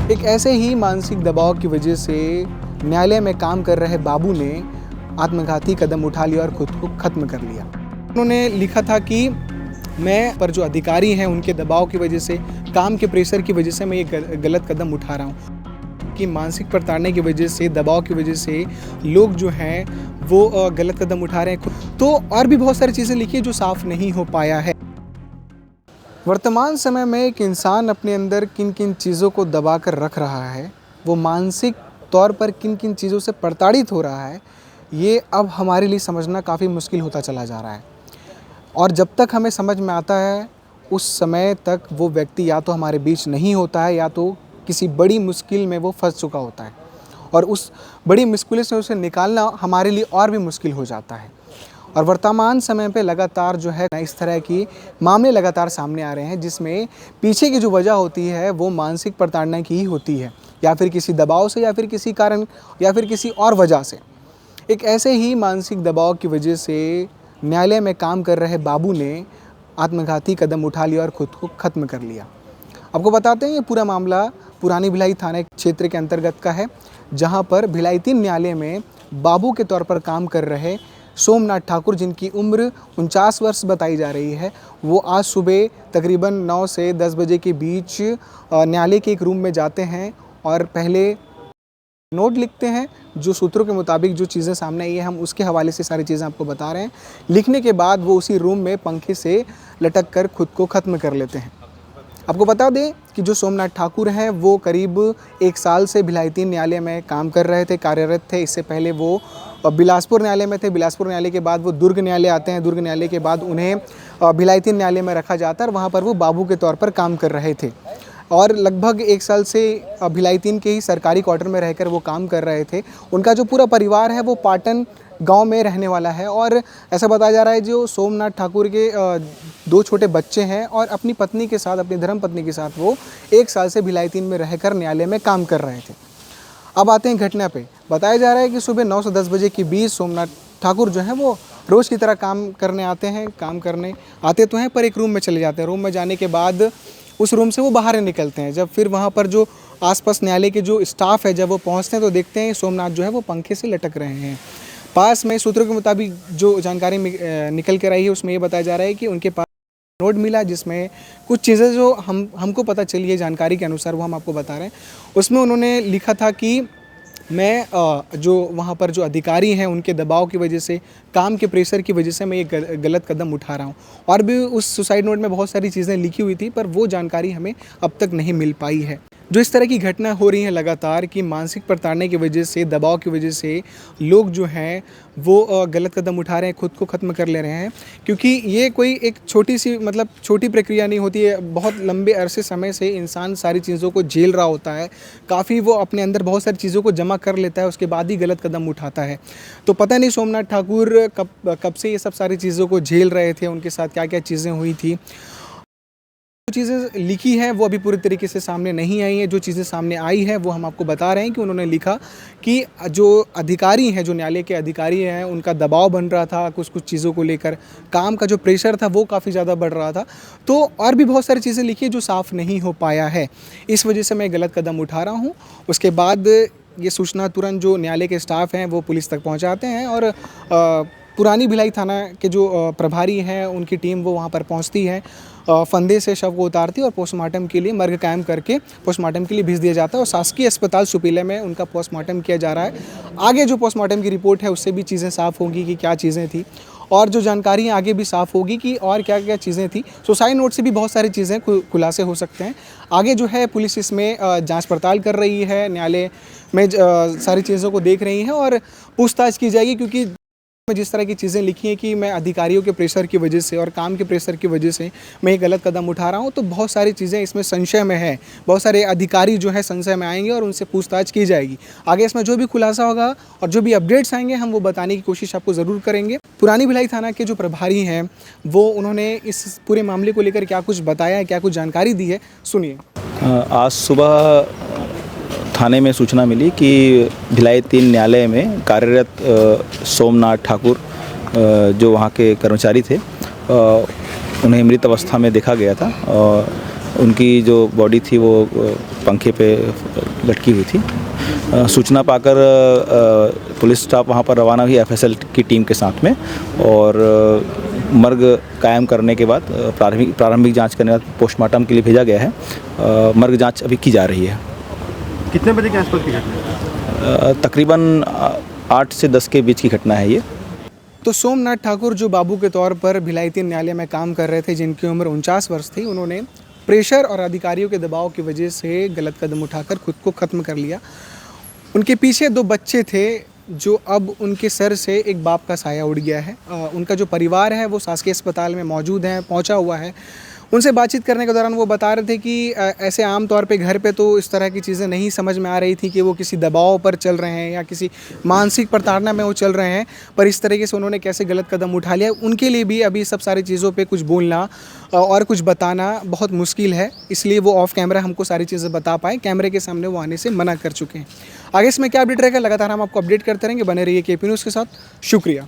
एक ऐसे ही मानसिक दबाव की वजह से न्यायालय में काम कर रहे बाबू ने आत्मघाती कदम उठा लिया और खुद को ख़त्म कर लिया। उन्होंने लिखा था कि मैं पर जो अधिकारी हैं उनके दबाव की वजह से, काम के प्रेशर की वजह से मैं ये गलत कदम उठा रहा हूँ कि मानसिक प्रताड़ना की वजह से, दबाव की वजह से लोग जो हैं वो गलत कदम उठा रहे हैं। तो और भी बहुत सारी चीज़ें लिखी है जो साफ नहीं हो पाया है। वर्तमान समय में एक इंसान अपने अंदर किन किन चीज़ों को दबा कर रख रहा है, वो मानसिक तौर पर किन किन चीज़ों से प्रताड़ित हो रहा है, ये अब हमारे लिए समझना काफ़ी मुश्किल होता चला जा रहा है। और जब तक हमें समझ में आता है उस समय तक वो व्यक्ति या तो हमारे बीच नहीं होता है या तो किसी बड़ी मुश्किल में वो फंस चुका होता है, और उस बड़ी मुश्किल से उसे निकालना हमारे लिए और भी मुश्किल हो जाता है। और वर्तमान समय पे लगातार जो है इस तरह की मामले लगातार सामने आ रहे हैं जिसमें पीछे की जो वजह होती है वो मानसिक प्रताड़ना की ही होती है, या फिर किसी दबाव से, या फिर किसी कारण, या फिर किसी और वजह से। एक ऐसे ही मानसिक दबाव की वजह से न्यायालय में काम कर रहे बाबू ने आत्मघाती कदम उठा लिया और खुद को ख़त्म कर लिया। आपको बताते हैं ये पूरा मामला पुरानी भिलाई थाना क्षेत्र के अंतर्गत का है, जहां पर भिलाई 3 न्यायालय में बाबू के तौर पर काम कर रहे सोमनाथ ठाकुर, जिनकी उम्र 49 वर्ष बताई जा रही है, वो आज सुबह तकरीबन 9 से 10 बजे के बीच न्यायालय के एक रूम में जाते हैं और पहले नोट लिखते हैं। जो सूत्रों के मुताबिक जो चीज़ें सामने आई है हम उसके हवाले से सारी चीज़ें आपको बता रहे हैं। लिखने के बाद वो उसी रूम में पंखे से लटक कर खुद को ख़त्म कर लेते हैं। आपको बता दें कि जो सोमनाथ ठाकुर हैं वो करीब 1 साल से भिलाई 3 न्यायालय में काम कर रहे थे, कार्यरत थे। इससे पहले वो बिलासपुर न्यायालय में थे। बिलासपुर न्यायालय के बाद वो दुर्ग न्यायालय आते हैं। दुर्ग न्यायालय के बाद उन्हें भिलाई 3 न्यायालय में रखा जाता है और वहाँ पर वो बाबू के तौर पर काम कर रहे थे। और लगभग 1 साल से भिलाई 3 के ही सरकारी क्वार्टर में रहकर वो काम कर रहे थे। उनका जो पूरा परिवार है वो पाटन गांव में रहने वाला है, और ऐसा बताया जा रहा है जो सोमनाथ ठाकुर के 2 छोटे बच्चे हैं और अपनी पत्नी के साथ, अपनी धर्मपत्नी के साथ वो 1 साल से भिलाई 3 में रहकर न्यायालय में काम कर रहे थे। अब आते हैं घटना पे। बताया जा रहा है कि सुबह 9 से 10 बजे के बीच सोमनाथ ठाकुर जो हैं वो रोज़ की तरह काम करने आते हैं। काम करने आते तो हैं पर एक रूम में चले जाते हैं। रूम में जाने के बाद उस रूम से वो बाहर निकलते हैं। जब फिर वहाँ पर जो आसपास न्यायालय के जो स्टाफ है जब वो पहुँचते हैं तो देखते हैं सोमनाथ जो है वो पंखे से लटक रहे हैं। पास में सूत्रों के मुताबिक जो जानकारी निकल कर आई है उसमें ये बताया जा रहा है कि उनके पास नोट मिला जिसमें कुछ चीज़ें जो हमको पता चली है जानकारी के अनुसार वो हम आपको बता रहे हैं। उसमें उन्होंने लिखा था कि मैं जो वहाँ पर जो अधिकारी हैं उनके दबाव की वजह से, काम के प्रेशर की वजह से मैं ये गलत कदम उठा रहा हूँ। और भी उस सुसाइड नोट में बहुत सारी चीज़ें लिखी हुई थी पर वो जानकारी हमें अब तक नहीं मिल पाई है। जो इस तरह की घटना हो रही है लगातार कि मानसिक प्रताड़ना की वजह से, दबाव की वजह से लोग जो हैं वो गलत कदम उठा रहे हैं, खुद को ख़त्म कर ले रहे हैं। क्योंकि ये कोई एक छोटी प्रक्रिया नहीं होती है। बहुत लंबे अरसे समय से इंसान सारी चीज़ों को झेल रहा होता है, काफ़ी वो अपने अंदर बहुत सारी चीज़ों को जमा कर लेता है, उसके बाद ही गलत कदम उठाता है। तो पता नहीं सोमनाथ ठाकुर कब से ये सब सारी चीज़ों को झेल रहे थे, उनके साथ क्या क्या चीज़ें हुई थी। जो चीज़ें लिखी हैं वो अभी पूरी तरीके से सामने नहीं आई हैं। जो चीज़ें सामने आई है वो हम आपको बता रहे हैं कि उन्होंने लिखा कि जो अधिकारी हैं, जो न्यायालय के अधिकारी हैं, उनका दबाव बन रहा था कुछ चीज़ों को लेकर, काम का जो प्रेशर था वो काफ़ी ज़्यादा बढ़ रहा था। तो और भी बहुत सारी चीज़ें लिखी है जो साफ़ नहीं हो पाया है, इस वजह से मैं गलत कदम उठा रहा हूँ। उसके बाद ये सूचना तुरंत जो न्यायालय के स्टाफ हैं वो पुलिस तक पहुँचाते हैं और पुरानी भिलाई थाना के जो प्रभारी हैं उनकी टीम वो वहाँ पर पहुँचती है, फंदे से शव को उतारती है और पोस्टमार्टम के लिए मर्ग कायम करके पोस्टमार्टम के लिए भेज दिया जाता है। और शासकीय अस्पताल सुपीले में उनका पोस्टमार्टम किया जा रहा है। आगे जो पोस्टमार्टम की रिपोर्ट है उससे भी चीज़ें साफ़ होंगी कि क्या चीज़ें थी, और जो जानकारी आगे भी साफ़ होगी कि और क्या क्या चीज़ें थी। सुसाइड नोट से भी बहुत सारी चीज़ें खुलासे हो सकते हैं। आगे जो है पुलिस इसमें जाँच पड़ताल कर रही है, न्यायालय में सारी चीज़ों को देख रही हैं और पूछताछ की जाएगी। क्योंकि जिस तरह की चीज़ें लिखी हैं कि मैं अधिकारियों के प्रेशर की वजह से और काम के प्रेशर की वजह से मैं ये गलत कदम उठा रहा हूँ, तो बहुत सारी चीज़ें इसमें संशय में है। बहुत सारे अधिकारी जो है संशय में आएंगे और उनसे पूछताछ की जाएगी। आगे इसमें जो भी खुलासा होगा और जो भी अपडेट्स आएंगे हम वो बताने की कोशिश आपको ज़रूर करेंगे। पुरानी भिलाई थाना के जो प्रभारी हैं वो उन्होंने इस पूरे मामले को लेकर क्या कुछ बताया है, क्या कुछ जानकारी दी है, सुनिए। आज सुबह थाने में सूचना मिली कि भिलाई 3 न्यायालय में कार्यरत सोमनाथ ठाकुर जो वहाँ के कर्मचारी थे उन्हें मृत अवस्था में देखा गया था। उनकी जो बॉडी थी वो पंखे पे लटकी हुई थी। सूचना पाकर पुलिस स्टाफ वहाँ पर रवाना हुई एफएसएल की टीम के साथ में, और मर्ग कायम करने के बाद प्रारंभिक जांच करने के बाद पोस्टमार्टम के लिए भेजा गया है। मर्ग जांच अभी की जा रही है। कितने बजे के आसपास की घटना है? तकरीबन 8 से 10 के बीच की घटना है ये। तो सोमनाथ ठाकुर जो बाबू के तौर पर भिलाई 3 न्यायालय में काम कर रहे थे, जिनकी उम्र 49 वर्ष थी, उन्होंने प्रेशर और अधिकारियों के दबाव की वजह से गलत कदम उठाकर खुद को ख़त्म कर लिया। उनके पीछे 2 बच्चे थे, जो अब उनके सर से एक बाप का साया उड़ गया है। उनका जो परिवार है वो शासकीय अस्पताल में मौजूद है, पहुंचा हुआ है। उनसे बातचीत करने के दौरान वो बता रहे थे कि ऐसे आम तौर पे घर पे तो इस तरह की चीज़ें नहीं समझ में आ रही थी कि वो किसी दबाव पर चल रहे हैं या किसी मानसिक प्रताड़ना में वो चल रहे हैं, पर इस तरीके से उन्होंने कैसे गलत कदम उठा लिया, उनके लिए भी अभी सब सारी चीज़ों पे कुछ बोलना और कुछ बताना बहुत मुश्किल है। इसलिए वो ऑफ कैमरा हमको सारी चीज़ें बता पाए, कैमरे के सामने वो आने से मना कर चुके हैं। आगे इसमें क्या अपडेट रहेगा, लगातार हम आपको अपडेट करते रहेंगे। बने रहिए केपी न्यूज़ के साथ। शुक्रिया।